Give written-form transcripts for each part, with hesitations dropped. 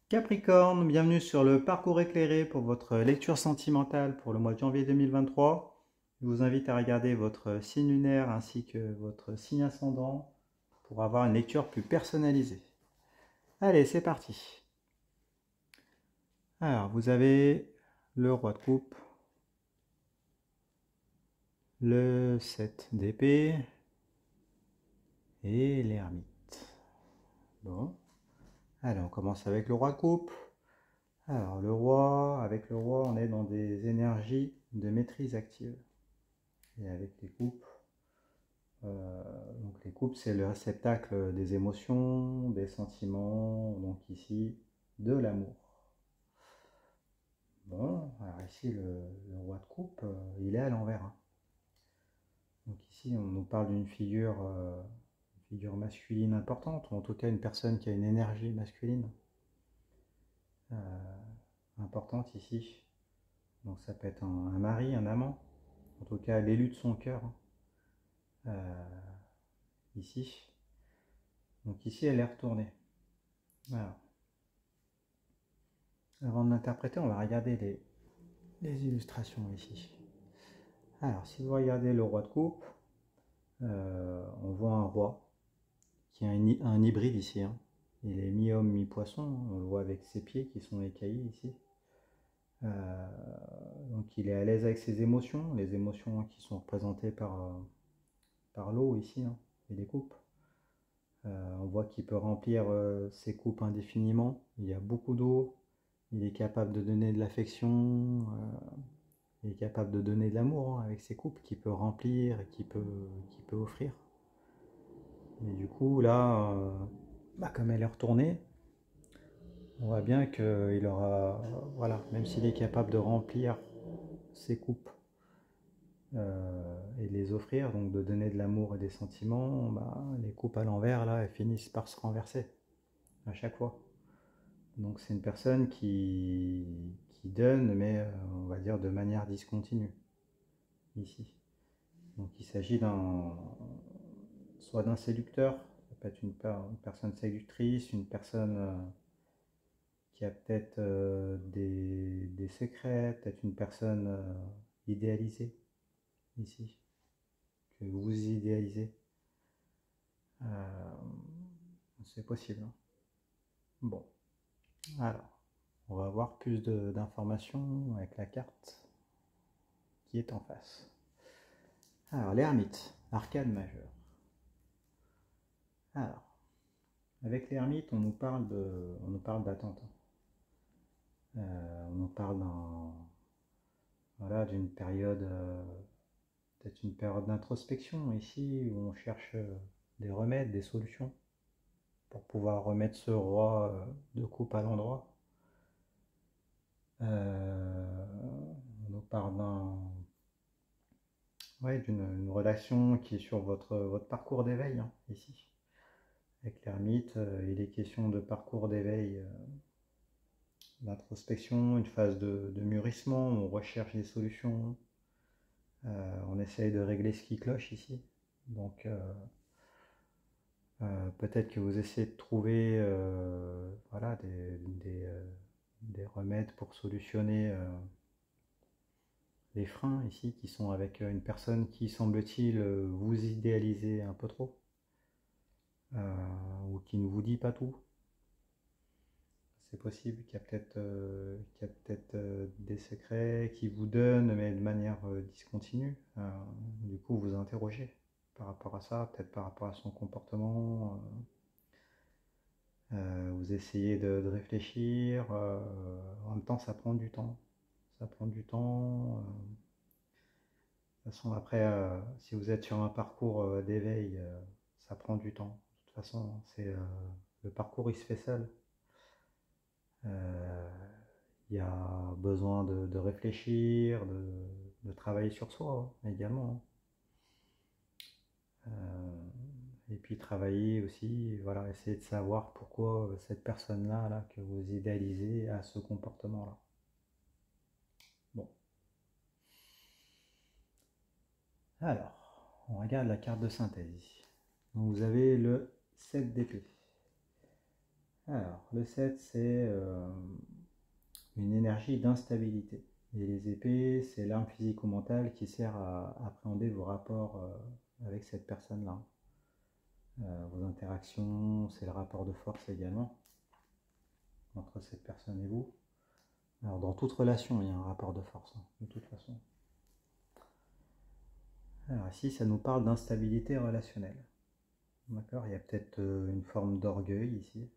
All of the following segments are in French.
Capricorne, bienvenue sur le parcours éclairé pour votre lecture sentimentale pour le mois de janvier 2023. Je vous invite à regarder votre signe lunaire ainsi que votre signe ascendant pour avoir une lecture plus personnalisée. Allez, c'est parti. Alors, vous avez le roi de coupe, le 7 d'épée et l'ermite. Bon, allez, on commence avec le roi de coupe. Alors, avec le roi, on est dans des énergies de maîtrise active. Et avec les coupes, donc les coupes, c'est le réceptacle des émotions, des sentiments, donc ici, de l'amour. Bon, alors ici, le roi de coupe, il est à l'envers, hein. Donc ici, on nous parle d'une figure masculine importante, ou en tout cas une personne qui a une énergie masculine importante ici. Donc ça peut être un mari, un amant, en tout cas l'élu de son cœur, ici. Donc ici, elle est retournée. Voilà. Avant de l'interpréter, on va regarder les illustrations ici. Alors, si vous regardez le roi de coupe, on voit un roi qui est un hybride ici, hein. Il est mi-homme, mi-poisson, hein. On le voit avec ses pieds qui sont écaillés ici. Donc il est à l'aise avec ses émotions, les émotions qui sont représentées par l'eau ici, hein, et les coupes. On voit qu'il peut remplir ses coupes indéfiniment. Il y a beaucoup d'eau, il est capable de donner de l'affection, il est capable de donner de l'amour, hein, avec ses coupes qu'il peut remplir et qu'il peut offrir. Mais du coup, là, comme elle est retournée, on voit bien qu'il aura, voilà, même s'il est capable de remplir ses coupes et de les offrir, donc de donner de l'amour et des sentiments, les coupes à l'envers, là, elles finissent par se renverser à chaque fois. Donc c'est une personne qui donne, mais on va dire de manière discontinue, ici. Donc il s'agit soit d'un séducteur, ça peut être une personne séductrice, une personne qui a peut-être des secrets, peut-être une personne idéalisée, ici, que vous idéalisez. C'est possible, hein. Bon, alors, on va avoir plus d'informations avec la carte qui est en face. Alors, l'ermite, arcane majeur. Alors, avec l'ermite, on nous parle d'attente. On nous parle voilà, d'une période, peut-être une période d'introspection ici, où on cherche des remèdes, des solutions, pour pouvoir remettre ce roi de coupe à l'endroit. On nous parle d'une relation qui est sur votre parcours d'éveil, hein, ici. Avec l'ermite, il est question de parcours d'éveil, d'introspection, une phase de mûrissement, on recherche des solutions, on essaye de régler ce qui cloche ici. Donc peut-être que vous essayez de trouver voilà, des remèdes pour solutionner les freins ici qui sont avec une personne qui semble-t-il vous idéaliser un peu trop, ou qui ne vous dit pas tout. C'est possible qu'il y a peut-être des secrets qui vous donnent, mais de manière discontinue. Du coup, vous interrogez par rapport à ça, peut-être par rapport à son comportement. Vous essayez de réfléchir. En même temps, ça prend du temps. Ça prend du temps. De toute façon, après, si vous êtes sur un parcours d'éveil, ça prend du temps. De toute façon, le parcours, il se fait seul. Il y a besoin de réfléchir, de travailler sur soi, hein, également. Et puis travailler aussi, voilà, essayer de savoir pourquoi cette personne-là là, que vous idéalisez a ce comportement-là. Bon. Alors, on regarde la carte de synthèse. Donc vous avez le 7 d'épée. Alors, le 7, c'est une énergie d'instabilité. Et les épées, c'est l'arme physique ou mentale qui sert à appréhender vos rapports avec cette personne-là. Vos interactions, c'est le rapport de force également entre cette personne et vous. Alors, dans toute relation, il y a un rapport de force, hein, de toute façon. Alors ici, ça nous parle d'instabilité relationnelle. D'accord, il y a peut-être une forme d'orgueil ici.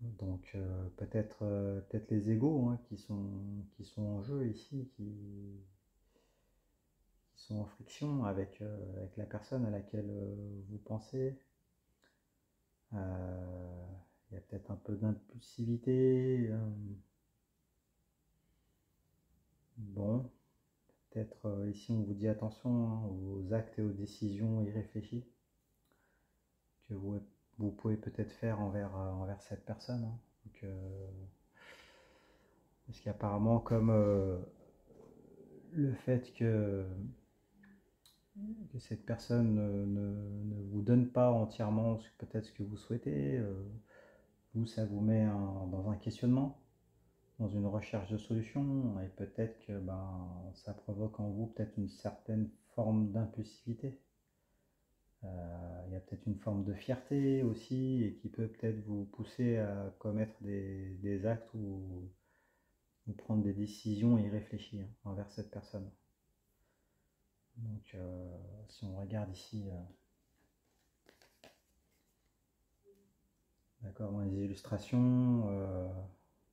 Donc peut-être les égos, hein, qui sont en jeu ici, qui sont en friction avec la personne à laquelle vous pensez. Il y a peut-être un peu d'impulsivité. Bon, peut-être ici on vous dit attention, hein, aux actes et aux décisions irréfléchies que vous pouvez peut-être faire envers cette personne, hein. Donc, parce qu'apparemment, comme le fait que cette personne ne vous donne pas entièrement peut-être ce que vous souhaitez, vous, ça vous met dans un questionnement, dans une recherche de solution, et peut-être que ça provoque en vous peut-être une certaine forme d'impulsivité. Il y a peut-être une forme de fierté aussi, et qui peut peut-être vous pousser à commettre des actes ou prendre des décisions irréfléchies, hein, envers cette personne. Donc si on regarde ici, d'accord, dans les illustrations,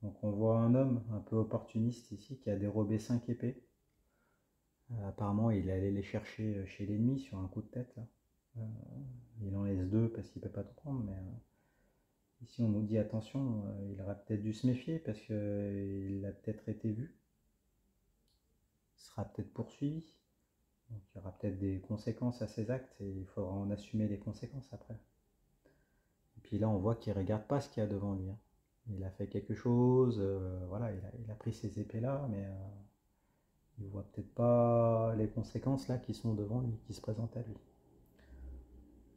donc on voit un homme un peu opportuniste ici qui a dérobé 5 épées. Apparemment il est allé les chercher chez l'ennemi sur un coup de tête, là. Il en laisse 2 parce qu'il ne peut pas tout prendre, mais ici on nous dit attention, il aurait peut-être dû se méfier parce qu'il a peut-être été vu, il sera peut-être poursuivi, donc il y aura peut-être des conséquences à ses actes et il faudra en assumer les conséquences après. Et puis là on voit qu'il ne regarde pas ce qu'il y a devant lui, hein. Il a fait quelque chose, voilà, il a pris ces épées là, mais il voit peut-être pas les conséquences là qui sont devant lui, qui se présentent à lui.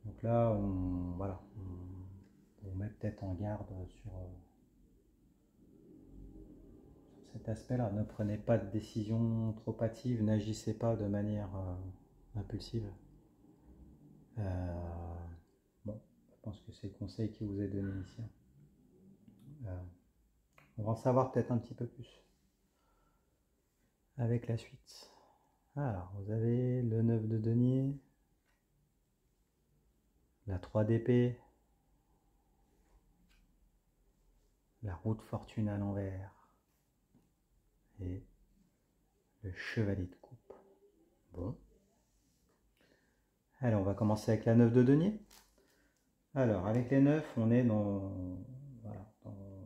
Donc là voilà, on met peut-être en garde sur cet aspect-là. Ne prenez pas de décision trop hâtive, n'agissez pas de manière impulsive. Bon, je pense que c'est le conseil qui vous est donné ici. On va en savoir peut-être un petit peu plus avec la suite. Alors, vous avez le 9 de denier, la 3 d'épée, la roue de fortune à l'envers et le chevalier de coupe. Bon. Allez, on va commencer avec la 9 de denier. Alors, avec les 9, on est voilà,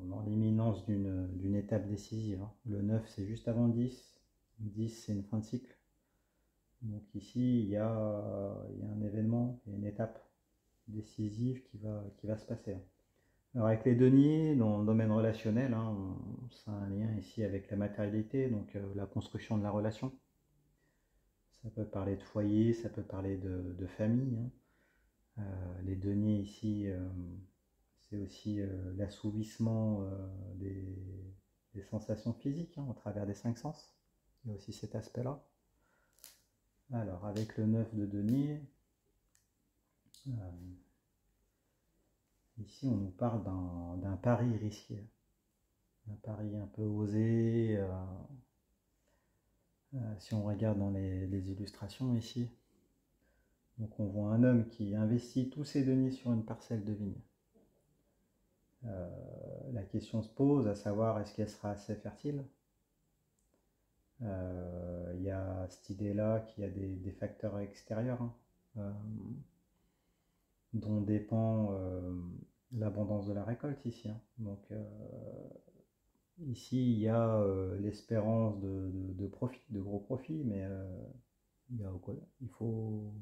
dans l'imminence d'une étape décisive, hein. Le 9, c'est juste avant 10. 10, c'est une fin de cycle. Donc ici, il y a un événement, il y a une étape décisive qui va se passer. Alors avec les deniers, dans le domaine relationnel, hein, ça a un lien ici avec la matérialité, donc la construction de la relation. Ça peut parler de foyer, ça peut parler de famille, hein. Les deniers ici, c'est aussi l'assouvissement des sensations physiques, hein, au travers des 5 sens. Il y a aussi cet aspect-là. Alors avec le 9 de denier, ici on nous parle d'un pari risqué, un pari un peu osé. Si on regarde dans les illustrations ici, donc on voit un homme qui investit tous ses deniers sur une parcelle de vigne. La question se pose à savoir est-ce qu'elle sera assez fertile. Il y a cette idée-là qu'il y a des facteurs extérieurs, hein, dont dépend l'abondance de la récolte ici, hein. Donc ici il y a l'espérance de profit, de gros profits, mais il faut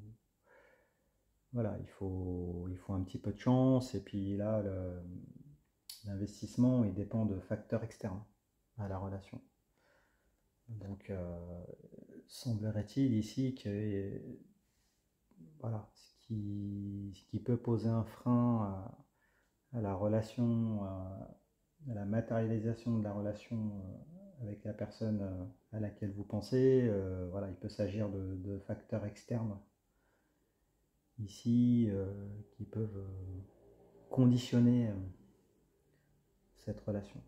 voilà, il faut un petit peu de chance, et puis là l'investissement il dépend de facteurs externes à la relation. Donc semblerait-il ici que voilà, ce ce qui peut poser un frein à la relation, à la matérialisation de la relation avec la personne à laquelle vous pensez. Voilà, il peut s'agir de facteurs externes ici qui peuvent conditionner cette relation.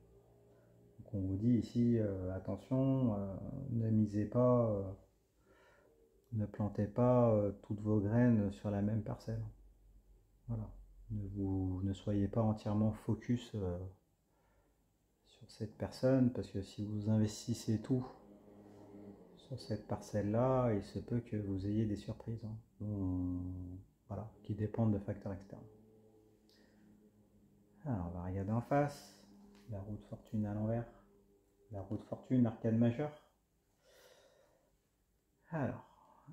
Donc on vous dit ici, attention, ne misez pas, ne plantez pas toutes vos graines sur la même parcelle. Voilà. Ne soyez pas entièrement focus sur cette personne, parce que si vous investissez tout sur cette parcelle-là, il se peut que vous ayez des surprises, hein, voilà, qui dépendent de facteurs externes. Alors, on va regarder en face, la roue de fortune à l'envers, la roue de fortune, arcane majeure. Alors,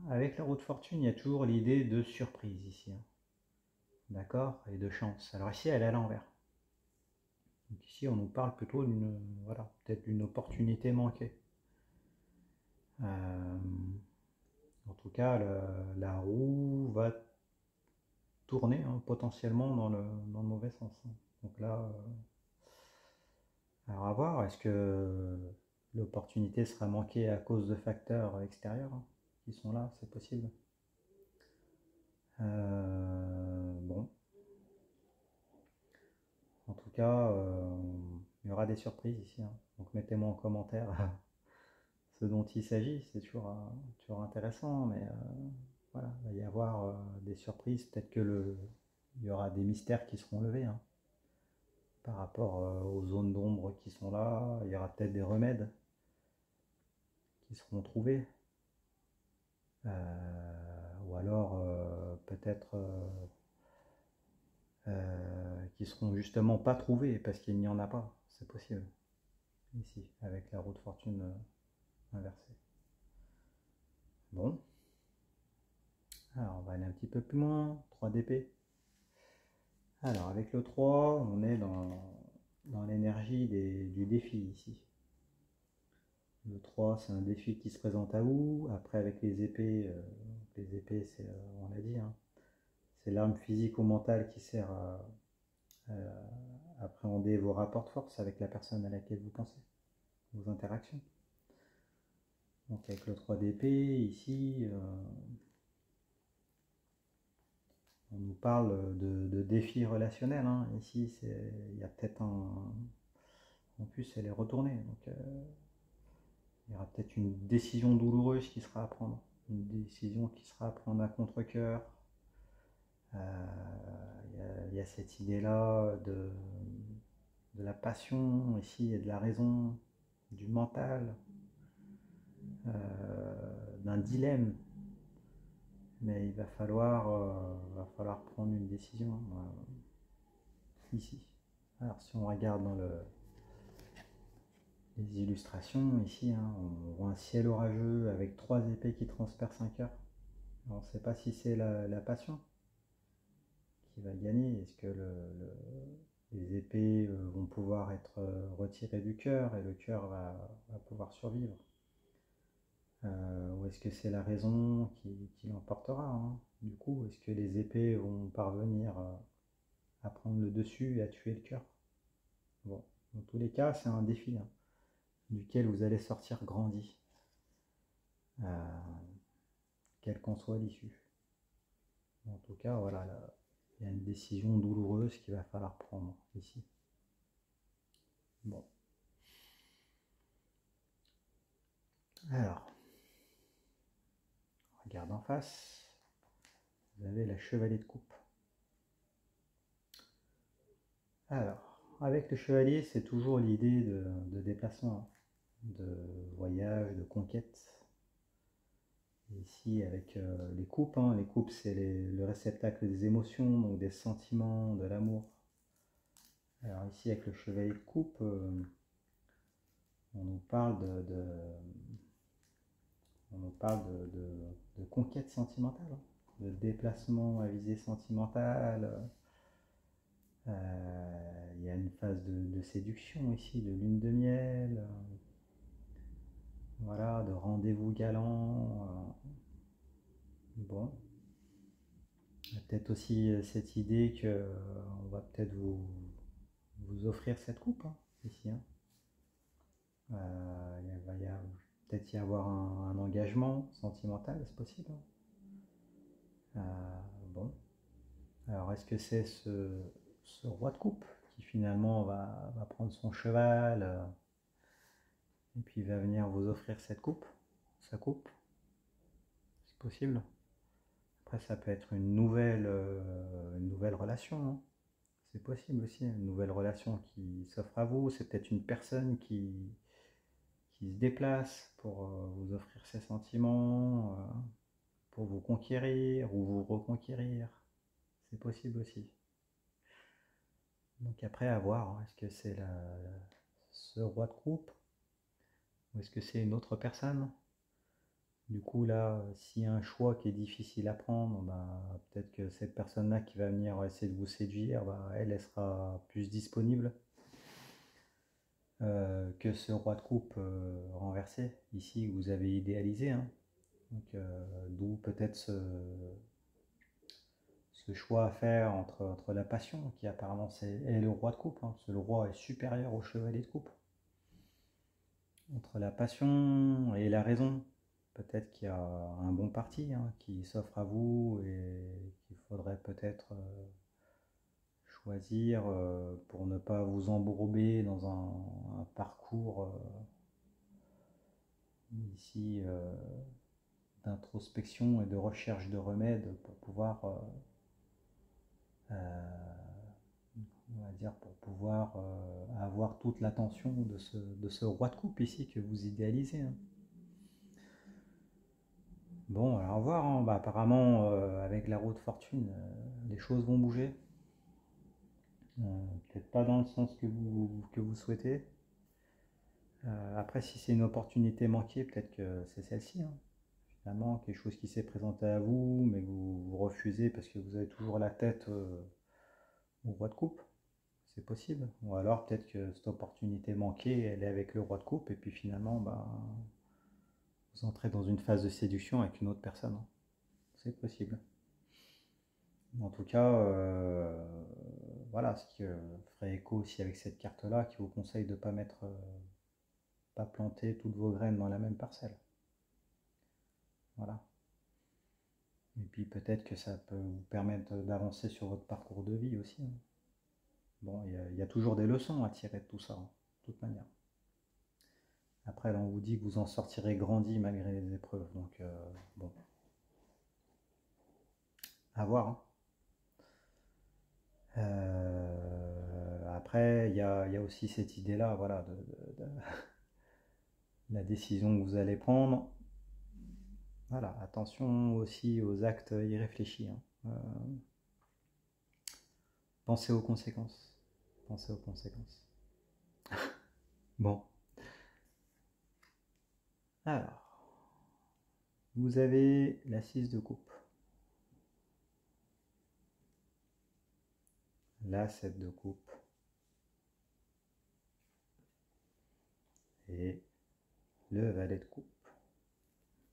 avec la roue de fortune, il y a toujours l'idée de surprise ici, hein. D'accord, et de chance. Alors ici, elle est à l'envers. Donc ici, on nous parle plutôt d'une, voilà, peut-être d'une opportunité manquée. En tout cas, la roue va tourner, hein, potentiellement dans le mauvais sens, hein. Donc là, alors à voir, est-ce que l'opportunité sera manquée à cause de facteurs extérieurs, hein, qui sont là, c'est possible. Bon. En tout cas, il y aura des surprises ici, hein. Donc mettez-moi en commentaire ce dont il s'agit, c'est toujours intéressant, mais voilà, il va y avoir des surprises, peut-être que il y aura des mystères qui seront levés, hein, par rapport aux zones d'ombre qui sont là, il y aura peut-être des remèdes qui seront trouvés, ou alors peut-être qui seront justement pas trouvés parce qu'il n'y en a pas, c'est possible, ici, avec la roue de fortune inversée. Bon, alors on va aller un petit peu plus loin, 3 d'épée. Alors avec le 3, on est dans l'énergie du défi ici. Le 3, c'est un défi qui se présente à vous. Après avec les épées c'est, on l'a dit, hein, c'est l'arme physique ou mentale qui sert à appréhender vos rapports de force avec la personne à laquelle vous pensez, vos interactions. Donc avec le 3 d'épée, ici, on nous parle de défis relationnels, hein. Ici, il y a peut-être un... En plus, elle est retournée, donc il y aura peut-être une décision douloureuse qui sera à prendre. Une décision qui sera à prendre à contre-cœur. Il y a cette idée-là de la passion ici et de la raison, du mental, d'un dilemme. Mais il va falloir prendre une décision ici. Alors si on regarde dans les illustrations, ici, hein, on voit un ciel orageux avec 3 épées qui transpercent un cœur. On ne sait pas si c'est la passion qui va gagner. Est-ce que les épées vont pouvoir être retirées du cœur et le cœur va pouvoir survivre, ou est-ce que c'est la raison qui l'emportera, hein. Du coup, est-ce que les épées vont parvenir à prendre le dessus et à tuer le cœur? Bon, dans tous les cas, c'est un défi, hein, duquel vous allez sortir grandi, quelle qu'en soit l'issue. En tout cas, voilà, il y a une décision douloureuse qu'il va falloir prendre ici. Bon. Alors, regarde en face, vous avez la chevalier de coupe. Alors, avec le chevalier, c'est toujours l'idée de déplacement, de voyage, de conquête. Ici, avec les coupes, hein, les coupes, c'est le réceptacle des émotions, donc des sentiments, de l'amour. Alors ici, avec le chevalier de coupe, on nous parle de conquête sentimentale, hein, de déplacement à visée sentimentale. Il y a une phase de séduction ici, de lune de miel, voilà, de rendez-vous galant. Bon. Il y a peut-être aussi cette idée que on va peut-être vous offrir cette coupe hein, ici. Hein. Il va peut-être y avoir un engagement sentimental, c'est possible. Hein. Bon, alors est-ce que c'est ce roi de coupe qui finalement va prendre son cheval et puis va venir vous offrir cette coupe, sa coupe? C'est possible. Après, ça peut être une nouvelle relation. Hein. C'est possible aussi, une nouvelle relation qui s'offre à vous. C'est peut-être une personne qui se déplace pour vous offrir ses sentiments, pour vous conquérir ou vous reconquérir. C'est possible aussi. Donc après, à voir, hein, est-ce que c'est ce roi de coupe ou est-ce que c'est une autre personne? Du coup, là, s'il y a un choix qui est difficile à prendre, bah, peut-être que cette personne-là qui va venir essayer de vous séduire, bah, elle sera plus disponible que ce roi de coupe renversé, ici, que vous avez idéalisé. Hein. Donc, d'où peut-être ce choix à faire entre la passion, qui apparemment est le roi de coupe, hein, parce que le roi est supérieur au chevalier de coupe. Entre la passion et la raison, peut-être qu'il y a un bon parti hein, qui s'offre à vous et qu'il faudrait peut-être choisir pour ne pas vous embourber dans un parcours ici d'introspection et de recherche de remèdes pour pouvoir, on va dire, pour pouvoir avoir toute l'attention de ce roi de coupe ici que vous idéalisez. Hein. Bon, alors au revoir. Hein. Bah, apparemment, avec la roue de fortune, les choses vont bouger. Peut-être pas dans le sens que vous souhaitez. Après, si c'est une opportunité manquée, peut-être que c'est celle-ci. Hein. Finalement, quelque chose qui s'est présenté à vous, mais que vous refusez parce que vous avez toujours la tête au roi de coupe. C'est possible. Ou alors peut-être que cette opportunité manquée, elle est avec le roi de coupe, et puis finalement, bah, vous entrez dans une phase de séduction avec une autre personne. Hein. C'est possible. En tout cas, voilà, ce qui ferait écho aussi avec cette carte-là, qui vous conseille de ne pas mettre, pas planter toutes vos graines dans la même parcelle. Voilà. Et puis peut-être que ça peut vous permettre d'avancer sur votre parcours de vie aussi. Hein. Bon, il y a toujours des leçons à tirer de tout ça, hein, de toute manière. Après, là, on vous dit que vous en sortirez grandi malgré les épreuves. Donc, bon, à voir. Hein. Après, il y a aussi cette idée-là, voilà, de la décision que vous allez prendre. Voilà, attention aussi aux actes irréfléchis. Hein. Pensez aux conséquences. Pensez aux conséquences. Bon, alors, vous avez la 6 de coupe, la 7 de coupe et le valet de coupe.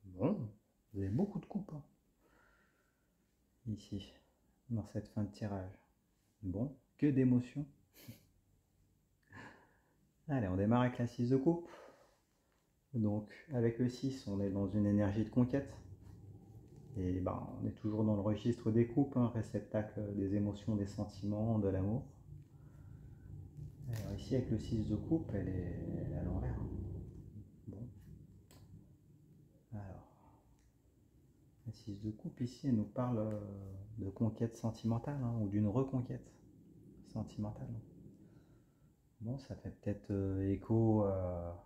Bon, vous avez beaucoup de coupes hein, ici, dans cette fin de tirage. Bon, que d'émotions. Allez, on démarre avec la 6 de coupe. Donc, avec le 6, on est dans une énergie de conquête. Et ben, on est toujours dans le registre des coupes, hein, réceptacle des émotions, des sentiments, de l'amour. Alors ici, avec le 6 de coupe, elle est à l'envers. Bon. Alors, la 6 de coupe, ici, elle nous parle de conquête sentimentale, hein, ou d'une reconquête sentimentale. Bon, ça fait peut-être écho à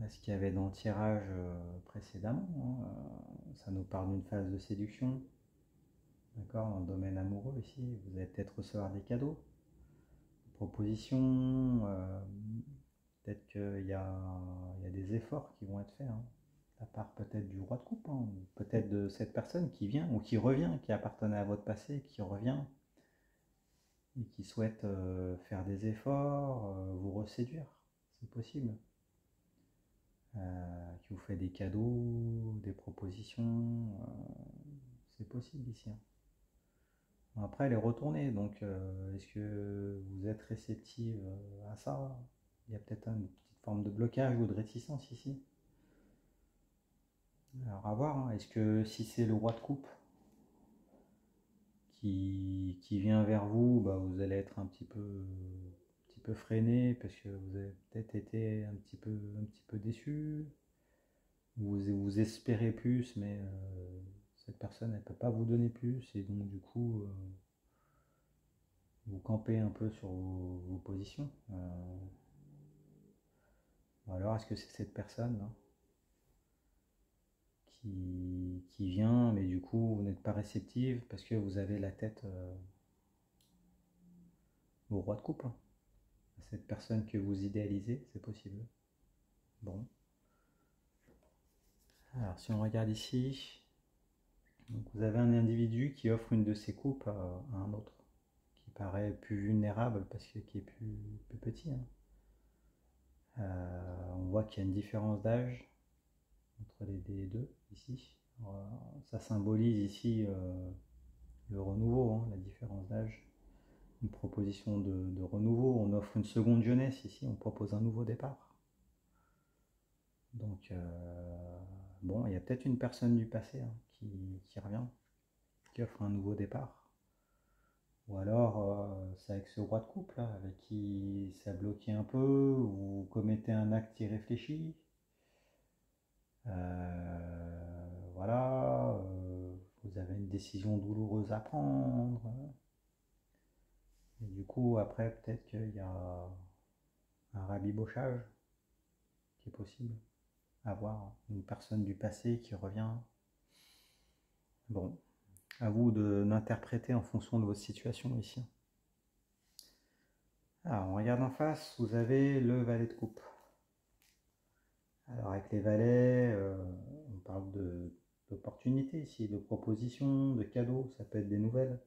ce qu'il y avait dans le tirage précédemment. Hein. Ça nous parle d'une phase de séduction. D'accord, dans le domaine amoureux ici, vous allez peut-être recevoir des cadeaux, des propositions, peut-être qu'il y a des efforts qui vont être faits, hein, à part peut-être du roi de coupe, hein, ou peut-être de cette personne qui vient ou qui revient, qui appartenait à votre passé, qui revient et qui souhaite faire des efforts, vous reséduire, c'est possible. Qui vous fait des cadeaux, des propositions, c'est possible ici, hein. Bon, après, elle est retournée, donc est-ce que vous êtes réceptive à ça? Il y a peut-être une petite forme de blocage ou de réticence ici. Alors à voir, hein. Est-ce que si c'est le roi de coupe qui vient vers vous, bah, vous allez être un petit peu freiné parce que vous avez peut-être été un petit peu déçu. Vous espérez plus, mais cette personne, elle peut pas vous donner plus, et donc du coup, vous campez un peu sur vos positions. Ou alors, est-ce que c'est cette personne là, qui vient, mais du coup, vous n'êtes pas réceptive parce que vous avez la tête au roi de coupe, hein. Cette personne que vous idéalisez, c'est possible. Bon. Alors, si on regarde ici, donc vous avez un individu qui offre une de ses coupes à un autre, qui paraît plus vulnérable parce qu'il est plus petit, hein. On voit qu'il y a une différence d'âge entre les deux ici. Ça symbolise ici le renouveau, hein, la différence d'âge. Une proposition de renouveau. On offre une seconde jeunesse ici, on propose un nouveau départ. Donc, bon, il y a peut-être une personne du passé, hein, qui revient, qui offre un nouveau départ. Ou alors, c'est avec ce roi de coupe là, avec qui ça a bloqué un peu, vous commettez un acte irréfléchi. Voilà, vous avez une décision douloureuse à prendre. Et du coup, après, peut-être qu'il y a un rabibochage qui est possible. Avoir une personne du passé qui revient. Bon, à vous d'interpréter en fonction de votre situation ici. Alors, on regarde en face, vous avez le valet de coupe. Alors, avec les valets, on parle d'opportunités ici, de propositions, de cadeaux, ça peut être des nouvelles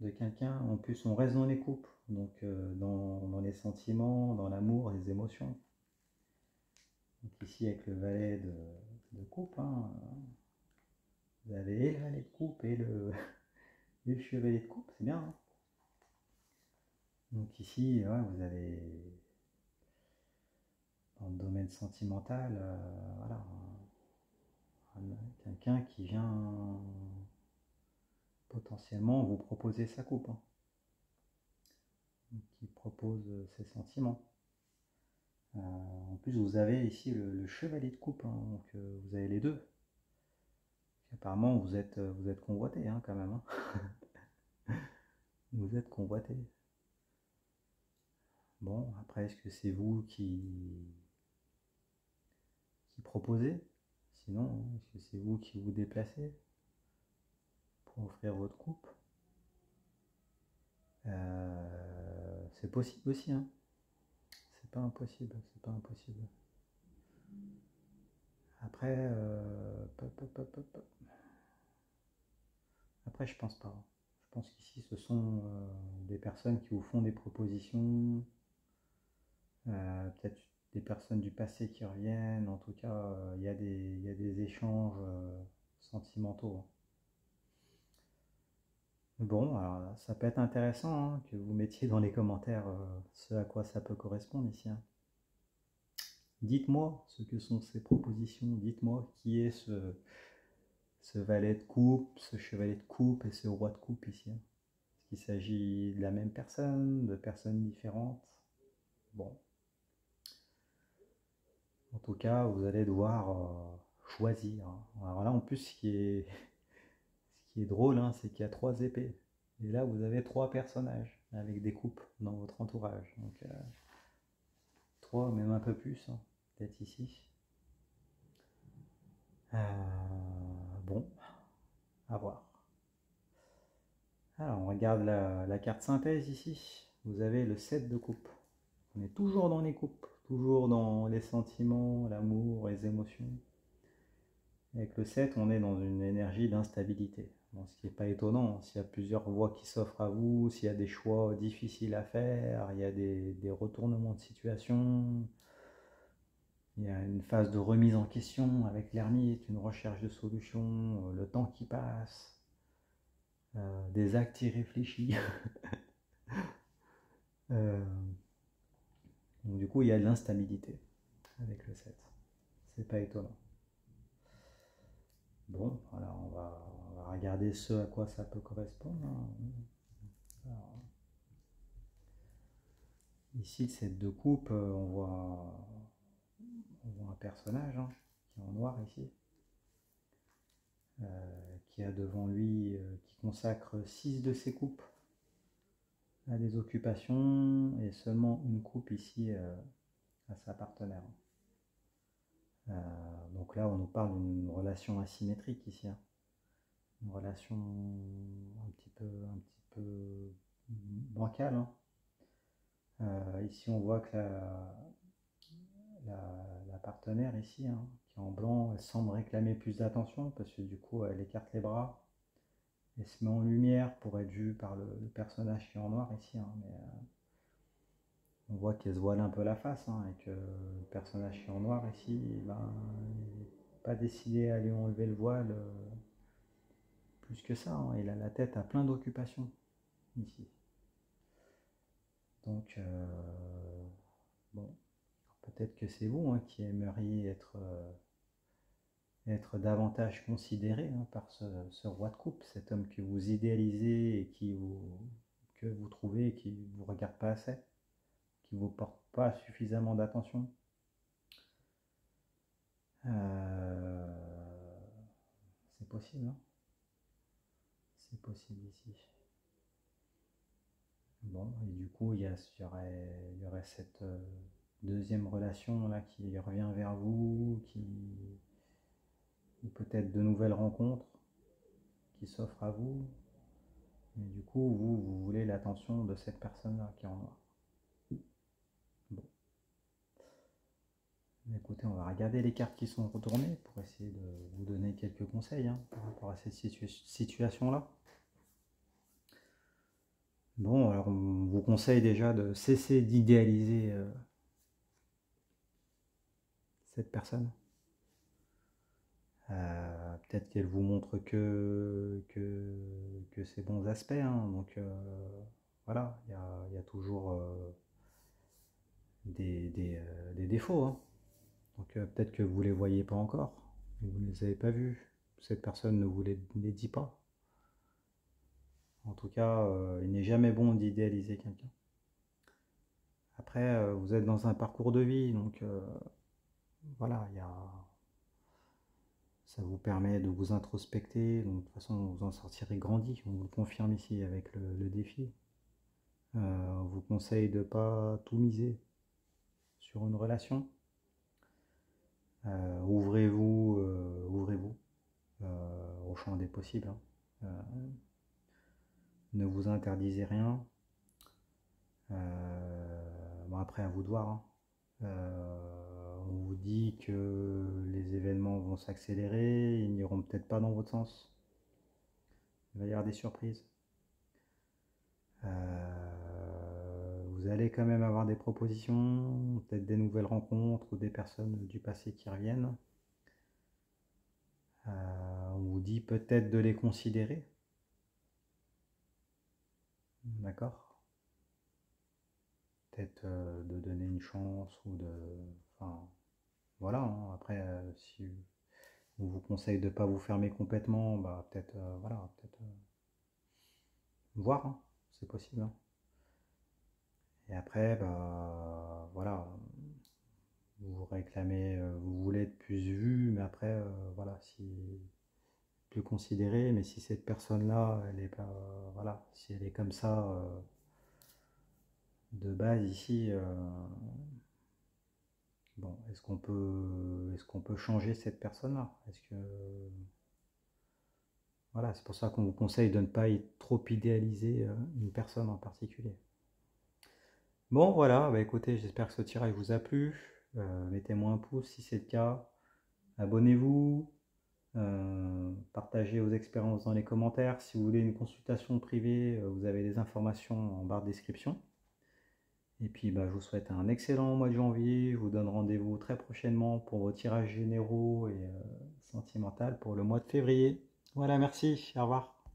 de quelqu'un. En plus, on reste dans les coupes, donc dans les sentiments, dans l'amour, les émotions. Donc ici, avec le valet de coupe, hein, vous avez et le valet de coupe et le chevalier de coupe, c'est bien, hein. Donc ici, ouais, vous avez dans le domaine sentimental, voilà, quelqu'un qui vient potentiellement vous proposer sa coupe, hein, qui propose ses sentiments. En plus, vous avez ici le chevalier de coupe, hein, donc vous avez les deux. Apparemment, vous êtes convoité, hein, quand même, hein. Vous êtes convoité. Bon, après, est-ce que c'est vous qui proposez? Sinon, hein, est-ce que c'est vous qui vous déplacez pour offrir votre coupe? C'est possible aussi, hein. C'est pas impossible, c'est pas impossible. Après, après, je pense pas. Je pense qu'ici, ce sont des personnes qui vous font des propositions, peut-être des personnes du passé qui reviennent. En tout cas, il y a des échanges sentimentaux, hein. Bon, alors ça peut être intéressant, hein, que vous mettiez dans les commentaires ce à quoi ça peut correspondre ici, hein. Dites-moi ce que sont ces propositions, dites-moi qui est ce valet de coupe, ce chevalier de coupe et ce roi de coupe ici, hein. Est-ce qu'il s'agit de la même personne, de personnes différentes? Bon, en tout cas, vous allez devoir choisir, hein. Alors là, en plus, ce qui est drôle, hein, c'est qu'il y a 3 épées. Et là, vous avez 3 personnages avec des coupes dans votre entourage. Donc, 3, même un peu plus, hein, peut-être ici. Bon, à voir. Alors, on regarde la carte synthèse ici. Vous avez le 7 de coupe. On est toujours dans les coupes, toujours dans les sentiments, l'amour, les émotions. Avec le 7, on est dans une énergie d'instabilité. Bon, ce qui n'est pas étonnant, s'il y a plusieurs voies qui s'offrent à vous, s'il y a des choix difficiles à faire, il y a des retournements de situation, il y a une phase de remise en question avec l'ermite, une recherche de solutions, le temps qui passe, des actes irréfléchis. Euh, donc du coup, il y a de l'instabilité avec le 7. C'est pas étonnant. Bon, voilà, on va regarder ce à quoi ça peut correspondre, hein. Alors, ici, le 7 de coupe, on voit un personnage, hein, qui est en noir ici, qui a devant lui, qui consacre 6 de ses coupes à des occupations et seulement une coupe ici à sa partenaire. Donc là, on nous parle d'une relation asymétrique ici, hein. Une relation un petit peu bancale, hein. Ici, on voit que la partenaire ici, hein, qui est en blanc, elle semble réclamer plus d'attention parce que du coup, elle écarte les bras et se met en lumière pour être vue par le personnage qui est en noir ici, hein, mais on voit qu'elle se voile un peu la face, hein, et que le personnage qui est en noir ici, ben, il n'est pas décidé à lui enlever le voile plus que ça, hein. Il a la tête à plein d'occupations ici. Donc, bon, peut-être que c'est vous, hein, qui aimeriez être davantage considéré, hein, par ce roi de coupe, cet homme que vous idéalisez et que vous trouvez qui ne vous regarde pas assez, qui ne vous porte pas suffisamment d'attention. C'est possible, hein. C'est possible ici. Bon, et du coup, il y aurait cette deuxième relation là qui revient vers vous, ou peut-être de nouvelles rencontres qui s'offrent à vous. Mais du coup, vous voulez l'attention de cette personne-là qui est en noir. Bon. Écoutez, on va regarder les cartes qui sont retournées pour essayer de vous donner quelques conseils, hein, par rapport à cette situation-là. Bon, alors on vous conseille déjà de cesser d'idéaliser cette personne. Peut-être qu'elle vous montre que ses bons aspects, hein, donc voilà, il y a toujours des défauts, hein. Donc peut-être que vous ne les voyez pas encore, vous ne les avez pas vus, cette personne ne vous les dit pas. En tout cas, il n'est jamais bon d'idéaliser quelqu'un. Après, vous êtes dans un parcours de vie, donc voilà, ça vous permet de vous introspecter, donc de toute façon vous en sortirez grandi, on vous le confirme ici avec le défi. On vous conseille de ne pas tout miser sur une relation. Ouvrez-vous au champ des possibles, hein. Ne vous interdisez rien. Bon, après, à vous de voir, hein. On vous dit que les événements vont s'accélérer, ils n'iront peut-être pas dans votre sens. Il va y avoir des surprises. Vous allez quand même avoir des propositions, peut-être des nouvelles rencontres ou des personnes du passé qui reviennent. On vous dit peut-être de les considérer. D'accord? Peut-être de donner une chance ou de... Enfin, voilà, hein. Après, si on vous conseille de ne pas vous fermer complètement, bah peut-être, voilà, peut-être voir, hein, c'est possible, hein. Et après, bah voilà, vous réclamez, vous voulez être plus vu, mais après, voilà, si plus considéré, mais si cette personne-là, elle est pas, voilà, si elle est comme ça de base ici, bon, est-ce qu'on peut changer cette personne-là? Est-ce que, voilà, c'est pour ça qu'on vous conseille de ne pas trop idéaliser une personne en particulier. Bon, voilà, bah écoutez, j'espère que ce tirage vous a plu. Mettez-moi un pouce si c'est le cas. Abonnez-vous. Partagez vos expériences dans les commentaires. Si vous voulez une consultation privée, vous avez les informations en barre de description. Et puis bah, je vous souhaite un excellent mois de janvier. Je vous donne rendez-vous très prochainement pour vos tirages généraux et sentimentaux pour le mois de février. Voilà, merci, au revoir.